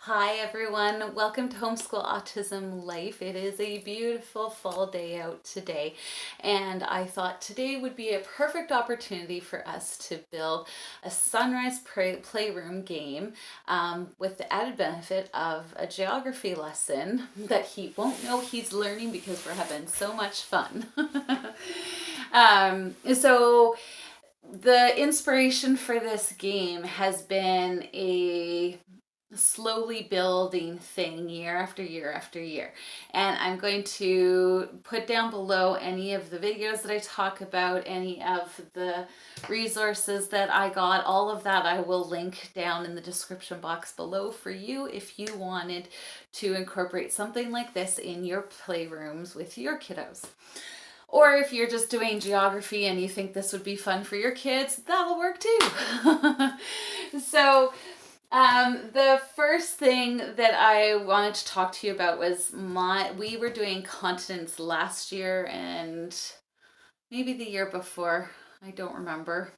Hi everyone, welcome to Homeschool Autism Life. It is a beautiful fall day out today, and I thought today would be a perfect opportunity for us to build a sunrise playroom game with the added benefit of a geography lesson that he won't know he's learning because we're having so much fun. So the inspiration for this game has been a slowly building thing year after year after year, and I'm going to put down below any of the videos that I talk about, any of the resources that I got, all of that I will link down in the description box below for you if you wanted to incorporate something like this in your playrooms with your kiddos. Or if you're just doing geography and you think this would be fun for your kids, that'll work too. So the first thing that I wanted to talk to you about was we were doing continents last year and maybe the year before, I don't remember.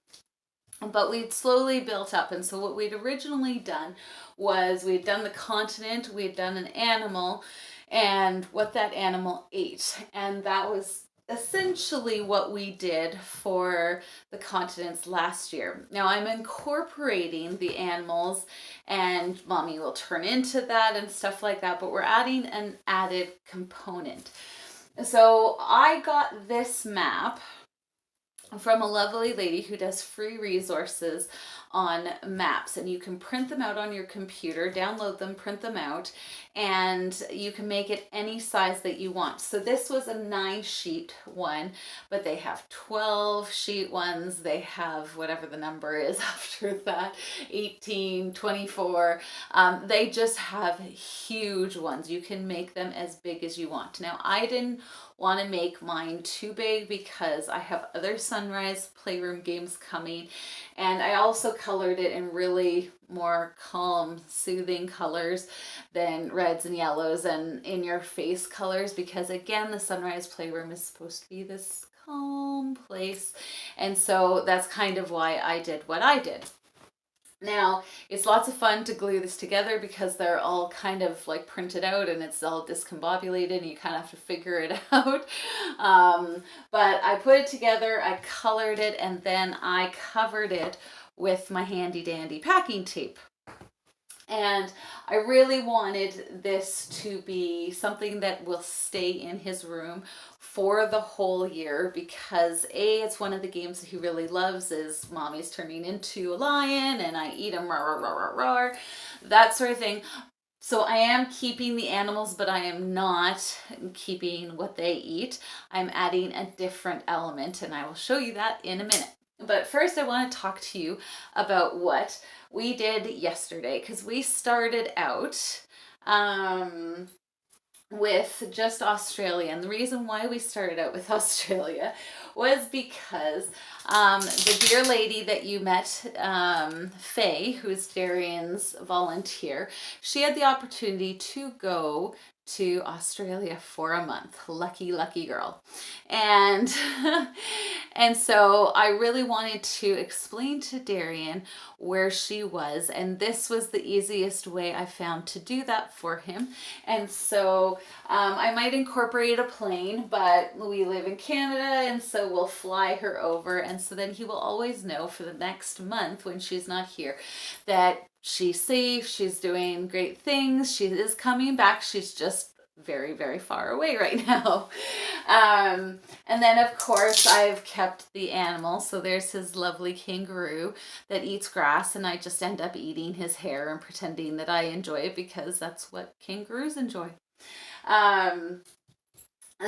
But we'd slowly built up, and so what we'd originally done was we'd done the continent, we'd done an animal, and what that animal ate. And that was essentially what we did for the continents last year. Now I'm incorporating the animals, and mommy will turn into that and stuff like that, but we're adding an added component. So I got this map from a lovely lady who does free resources on maps, and you can print them out on your computer, download them, print them out, and you can make it any size that you want. So this was a 9-sheet one, but they have 12-sheet ones, they have whatever the number is after that, 18, 24. They just have huge ones. You can make them as big as you want. Now I didn't want to make mine too big because I have other sunrise playroom games coming, and I also colored it in really more calm, soothing colors than reds and yellows and in your face colors, because again, the sunrise playroom is supposed to be this calm place, and so that's kind of why I did what I did. Now, it's lots of fun to glue this together because they're all kind of like printed out and it's all discombobulated and you kind of have to figure it out. But I put it together, I colored it, and then I covered it with my handy dandy packing tape. And I really wanted this to be something that will stay in his room for the whole year because it's one of the games that he really loves is mommy's turning into a lion and I eat him, roar, roar, roar, roar, that sort of thing. So I am keeping the animals, but I am not keeping what they eat. I'm adding a different element, and I will show you that in a minute. But first I want to talk to you about what we did yesterday, because we started out with just Australia. And the reason why we started out with Australia was because the dear lady that you met, Faye, who's Darrion's volunteer, she had the opportunity to go to Australia for a month. Lucky, lucky girl. And and so I really wanted to explain to Darrion where she was, and this was the easiest way I found to do that for him. And so I might incorporate a plane, but we live in Canada, and so we'll fly her over, and so then he will always know for the next month when she's not here that she's safe, she's doing great things, she is coming back, she's just very, very far away right now. And then of course I've kept the animals. So there's his lovely kangaroo that eats grass, and I just end up eating his hair and pretending that I enjoy it because that's what kangaroos enjoy.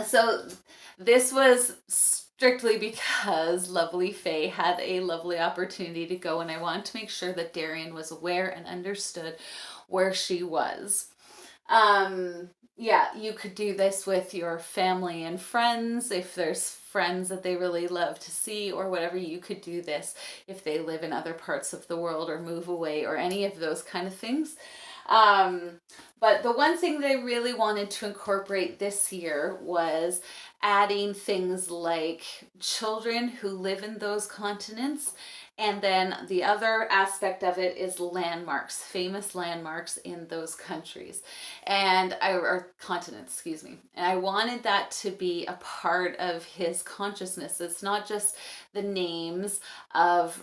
So this was strictly because lovely Faye had a lovely opportunity to go, and I wanted to make sure that Darrion was aware and understood where she was. Yeah, you could do this with your family and friends if there's friends that they really love to see or whatever. You could do this if they live in other parts of the world or move away or any of those kind of things. But the one thing that I really wanted to incorporate this year was adding things like children who live in those continents And then the other aspect of it is landmarks, famous landmarks in those countries or continents, excuse me. And I wanted that to be a part of his consciousness. It's not just the names of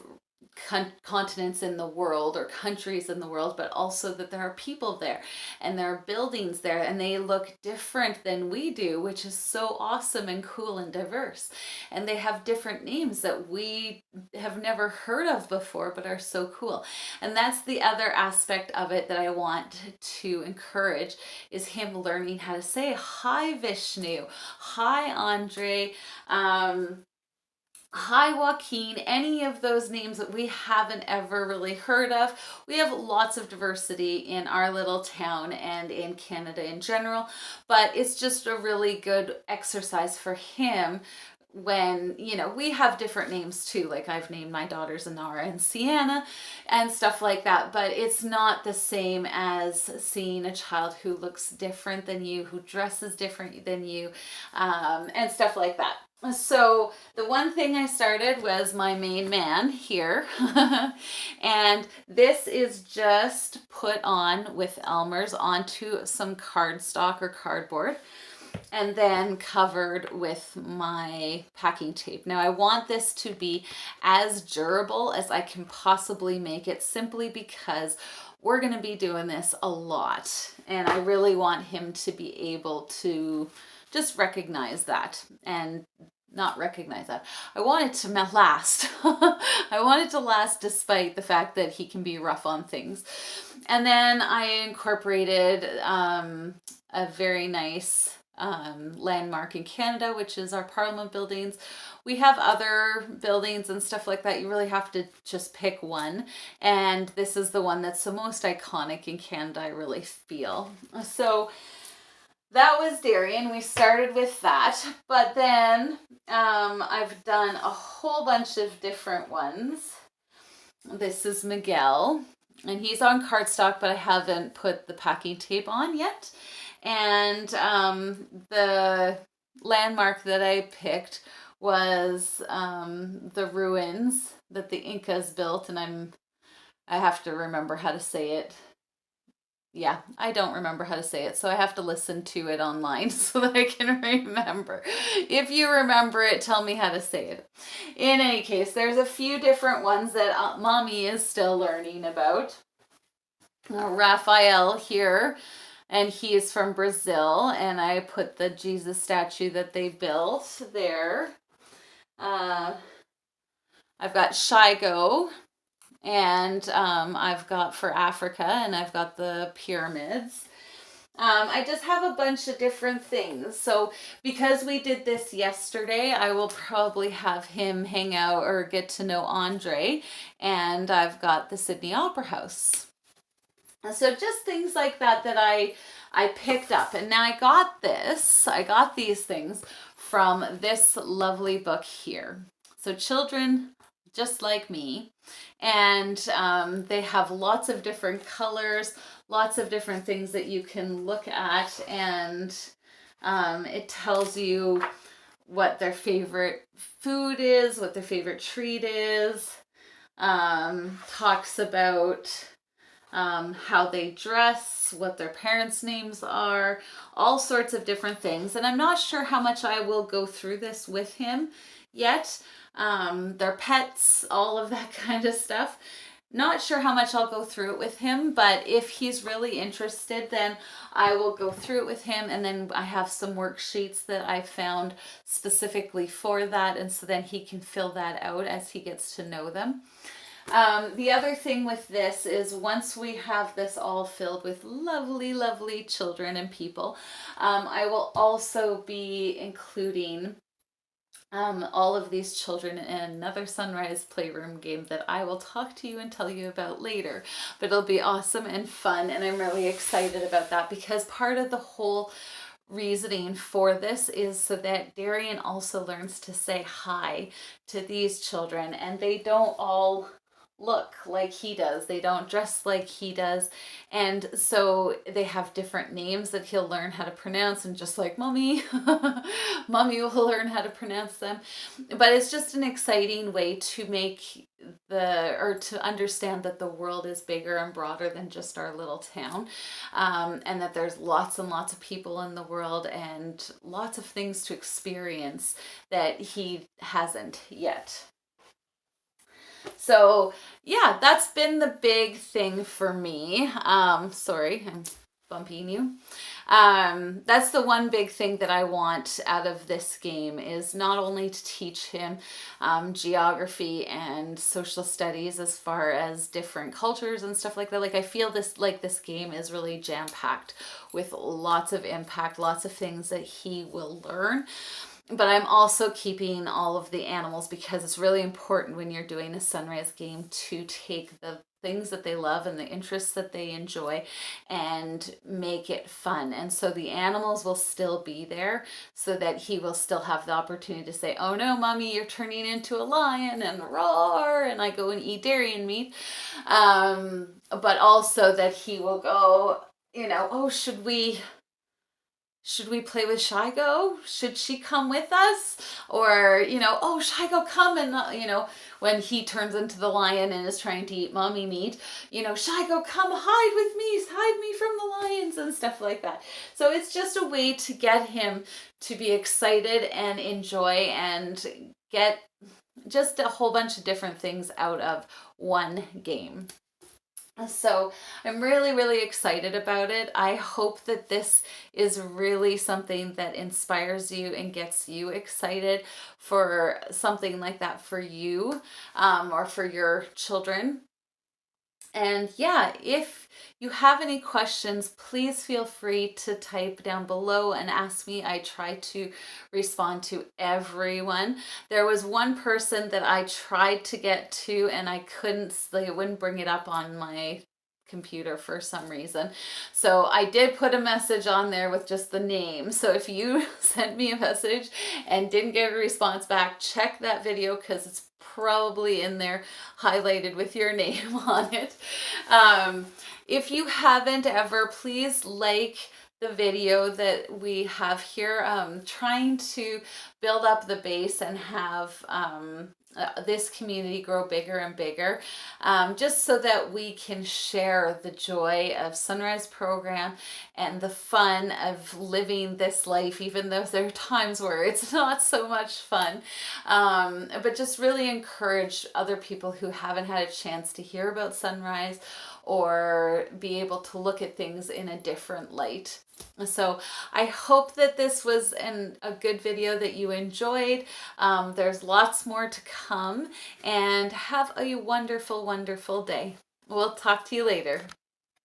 continents in the world or countries in the world, but also that there are people there and there are buildings there and they look different than we do, which is so awesome and cool and diverse. And they have different names that we have never heard of before, but are so cool. And that's the other aspect of it that I want to encourage, is him learning how to say hi Vishnu, hi Andre, hi Joaquin, any of those names that we haven't ever really heard of. We have lots of diversity in our little town and in Canada in general, but it's just a really good exercise for him when, you know, we have different names too. Like I've named my daughters Anara and Sienna and stuff like that, but it's not the same as seeing a child who looks different than you, who dresses different than you, and stuff like that. So the one thing I started was my main man here. And this is just put on with Elmer's onto some cardstock or cardboard, and then covered with my packing tape. Now I want this to be as durable as I can possibly make it, simply because we're going to be doing this a lot. And I really want him to be able to just recognize that, and not recognize that. I want it to last. I want it to last despite the fact that he can be rough on things. And then I incorporated a very nice landmark in Canada, which is our Parliament buildings. We have other buildings and stuff like that. You really have to just pick one. And this is the one that's the most iconic in Canada, I really feel. So that was Darien. We started with that, but then I've done a whole bunch of different ones. This is Miguel, and he's on cardstock, but I haven't put the packing tape on yet. And the landmark that I picked was the ruins that the Incas built, and I have to remember how to say it. Yeah, I don't remember how to say it, so I have to listen to it online so that I can remember. If you remember it, tell me how to say it. In any case, there's a few different ones that Mommy is still learning about. Raphael here, and he is from Brazil, and I put the Jesus statue that they built there. I've got Shigo, and I've got for Africa, and I've got the pyramids. I just have a bunch of different things. So because we did this yesterday, I will probably have him hang out or get to know Andre, and I've got the Sydney Opera House. So just things like that that I picked up. And now I got these things from this lovely book here. So Children Just Like Me. And they have lots of different colors, lots of different things that you can look at, and it tells you what their favorite food is, what their favorite treat is, talks about how they dress, what their parents' names are, all sorts of different things. And I'm not sure how much I will go through this with him yet. Their pets, all of that kind of stuff. Not sure how much I'll go through it with him, but if he's really interested, then I will go through it with him. And then I have some worksheets that I found specifically for that, and so then he can fill that out as he gets to know them. The other thing with this is, once we have this all filled with lovely, lovely children and people, I will also be including all of these children in another Sunrise Playroom game that I will talk to you and tell you about later. But it'll be awesome and fun, and I'm really excited about that, because part of the whole reasoning for this is so that Darien also learns to say hi to these children, and they don't all look like he does. They don't dress like he does. And so they have different names that he'll learn how to pronounce, and just like mommy, mommy will learn how to pronounce them. But it's just an exciting way to make to understand that the world is bigger and broader than just our little town, and that there's lots and lots of people in the world and lots of things to experience that he hasn't yet. So yeah, that's been the big thing for me. Sorry, I'm bumping you. That's the one big thing that I want out of this game, is not only to teach him geography and social studies as far as different cultures and stuff like that. Like, I feel this game is really jam-packed with lots of impact, lots of things that he will learn. But I'm also keeping all of the animals, because it's really important when you're doing a sunrise game to take the things that they love and the interests that they enjoy and make it fun. And so the animals will still be there, so that he will still have the opportunity to say, oh no, mommy, you're turning into a lion, and roar, and I go and eat Darien meat. But also that he will go, oh, should we play with Shigo? Should she come with us? Or, oh, Shigo, come. And, when he turns into the lion and is trying to eat mommy meat, Shigo, come hide me from the lions and stuff like that. So it's just a way to get him to be excited and enjoy and get just a whole bunch of different things out of one game. So I'm really, really excited about it. I hope that this is really something that inspires you and gets you excited for something like that for you, or for your children. And yeah, if you have any questions, please feel free to type down below and ask me. I try to respond to everyone. There was one person that I tried to get to, and I couldn't, it wouldn't bring it up on my computer for some reason. So I did put a message on there with just the name. So if you sent me a message and didn't get a response back, check that video, because it's probably in there highlighted with your name on it. If you haven't ever, please like the video that we have here, trying to build up the base and have this community grow bigger and bigger, just so that we can share the joy of Sunrise Program and the fun of living this life, even though there are times where it's not so much fun, but just really encourage other people who haven't had a chance to hear about Sunrise or be able to look at things in a different light. So I hope that this was a good video that you enjoyed. There's lots more to come, and have a wonderful, wonderful day. We'll talk to you later.